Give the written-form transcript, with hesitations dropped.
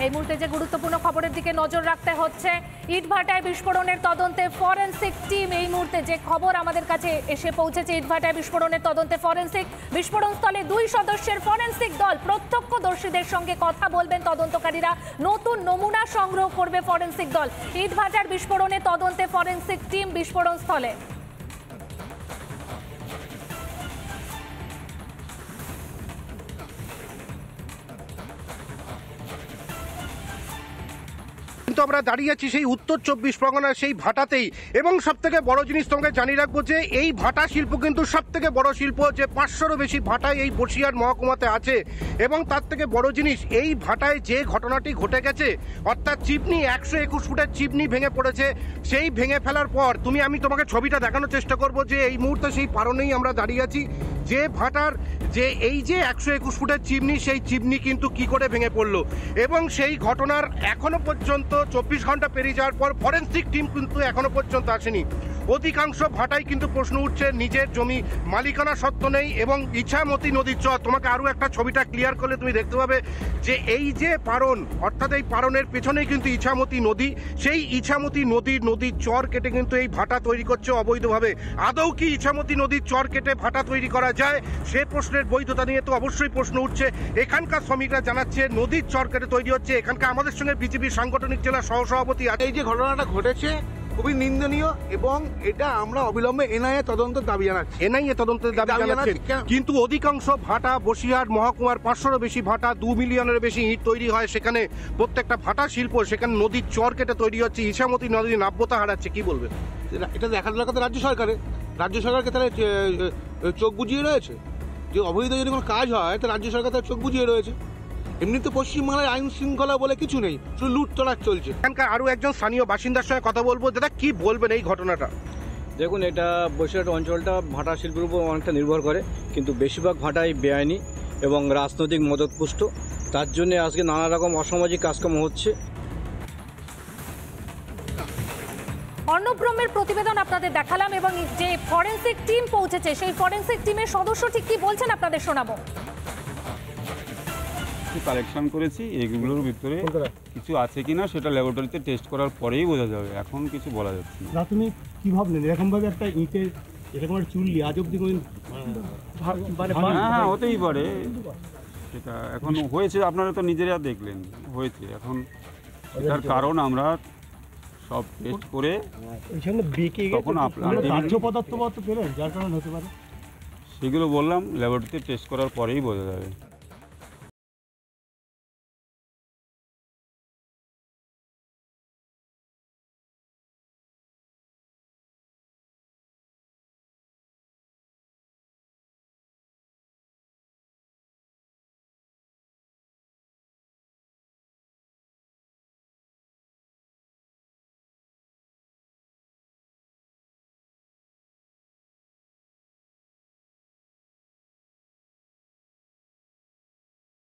এই মুহূর্তে যে গুরুত্বপূর্ণ খবরের দিকে নজর রাখতে হচ্ছে, ইটভাটায় বিস্ফোরণের তদন্তে ফরেনসিক টিম। এই মুহূর্তে যে খবর আমাদের কাছে এসে পৌঁছেছে, ইটভাটায় বিস্ফোরণের তদন্তে ফরেনসিক। বিস্ফোরণস্থলে 2 সদস্যের ফরেনসিক দল প্রত্যক্ষদর্শীদের সঙ্গে কথা বলবেন তদন্তকারীরা। নতুন নমুনা সংগ্রহ করবে ফরেনসিক দল। ইটভাটার বিস্ফোরণে তদন্তে ফরেনসিক টিম বিস্ফোরণস্থলে। কিন্তু আমরা দাঁড়িয়ে আছি সেই উত্তর 24 পরগনার সেই ভাটাতেই, এবং সব থেকে বড় জিনিস তোমাকে জানিয়ে রাখবো যে এই ভাটা শিল্প কিন্তু সব থেকে বড় শিল্প, যে 500রও বেশি ভাটায় এই বসিরহাট মহকুমাতে আছে। এবং তার থেকে বড় জিনিস, এই ভাটায় যে ঘটনাটি ঘটে গেছে, অর্থাৎ চিমনি 121 ফুটের চিমনি ভেঙে পড়েছে। সেই ভেঙে ফেলার পর আমি তোমাকে ছবিটা দেখানোর চেষ্টা করব যে এই মুহূর্তে সেই পারনেই আমরা দাঁড়িয়ে আছি, যে ভাটার যে এই যে 121 ফুটের চিমনি, সেই চিমনি কিন্তু কি করে ভেঙে পড়লো। এবং সেই ঘটনার এখনো পর্যন্ত 24 ঘন্টা পেরিয়ে যাওয়ার পর ফরেনসিক টিম কিন্তু এখনো পর্যন্ত আসেনি। অধিকাংশ ভাটায় কিন্তু প্রশ্ন উঠছে, নিজের জমি মালিকানা সত্ত্ব নেই এবং ইছামতি নদীর চর। তোমাকে আরও একটা ছবিটা ক্লিয়ার করলে তুমি দেখতে পাবে যে এই যে পারন, অর্থাৎ এই পারনের পেছনেই কিন্তু ইছামতি নদী। সেই ইছামতি নদীর চর কেটে কিন্তু এই ভাটা তৈরি করছে অবৈধভাবে। আদৌ কি ইছামতি নদীর চর কেটে ভাটা তৈরি করা যায়? সে প্রশ্নের বৈধতা নিয়ে তো অবশ্যই প্রশ্ন উঠছে। এখানকার শ্রমিকরা জানাচ্ছে নদীর চর কেটে তৈরি হচ্ছে। এখানকার আমাদের সঙ্গে বিজেপির সাংগঠনিক জেলা সহসভাপতি আছে। এই যে ঘটনাটা ঘটেছে খুবই নিন্দনীয় এবং এটা আমরা অবিলম্বে এনআইএ তদন্তের দাবি জানাচ্ছি। এনআইএ তদন্তের দাবি জানাচ্ছেন, কিন্তু অধিকাংশ ভাটা বসিরহাট মহকুমার 500রও বেশি ভাটা, 2 মিলিয়নের বেশি ইট তৈরি হয় সেখানে। প্রত্যেকটা ভাটা শিল্প সেখানে নদীর চর কেটে তৈরি হচ্ছে, ইছামতি নদীর নাব্যতা হারাচ্ছে। কি বলবেন? এটা দেখার দরকার রাজ্য সরকারকে তাহলে চোখ বুজিয়ে রয়েছে। যে অবৈধ যদি কোনো কাজ হয় তো রাজ্য সরকার তার চোখ বুজিয়ে রয়েছে। এমনিতে পশ্চিমবাংলায় আইন শৃঙ্খলা বলে কিছু নেই, শুধু লুটতরাজ চলছে। এখানকার আরও একজন স্থানীয় বাসিন্দার সঙ্গে কথা বলবো। দাদা, কি বলবেন এই ঘটনাটা? দেখুন, এটা বসিরহাট অঞ্চলটা ভাটা শিল্পের উপর অনেকটা নির্ভর করে, কিন্তু বেশিরভাগ ভাটাই বেআইনি এবং রাজনৈতিক মদতপুষ্ট। তার জন্য আজকে নানা রকম অসামাজিক কাজকর্ম হচ্ছে। অর্ণব ব্রহ্মের প্রতিবেদন আপনাদের দেখালাম, এবং যে ফরেনসিক টিম পৌঁছেছে সেই ফরেনসিক টিমের সদস্য ঠিক কি বলছেন আপনাদের শোনাবো। কালেকশন করেছি, এগুলোর ভিতরে কিছু আছে কিনা সেটা ল্যাবরেটরিতে টেস্ট করার পরেই বোঝা যাবে, এখন কিছু বলা যাচ্ছে না। তুমি কি ভাবলেন এরকম ভাবে একটা ইটের এরকম একটা চুল্লি আজ অব্দি হ্যাঁ, হতেই পারে। সেটা এখন হয়েছে, আপনারা তো নিজেরা দেখলেন হয়েছে। এখন এটার কারণ আমরা সব টেস্ট করে তখন দাহ্য পদার্থ পেলেন, যার কারণে হতে পারে। সেগুলো বললাম ল্যাবরেটরিতে টেস্ট করার পরেই বোঝা যাবে।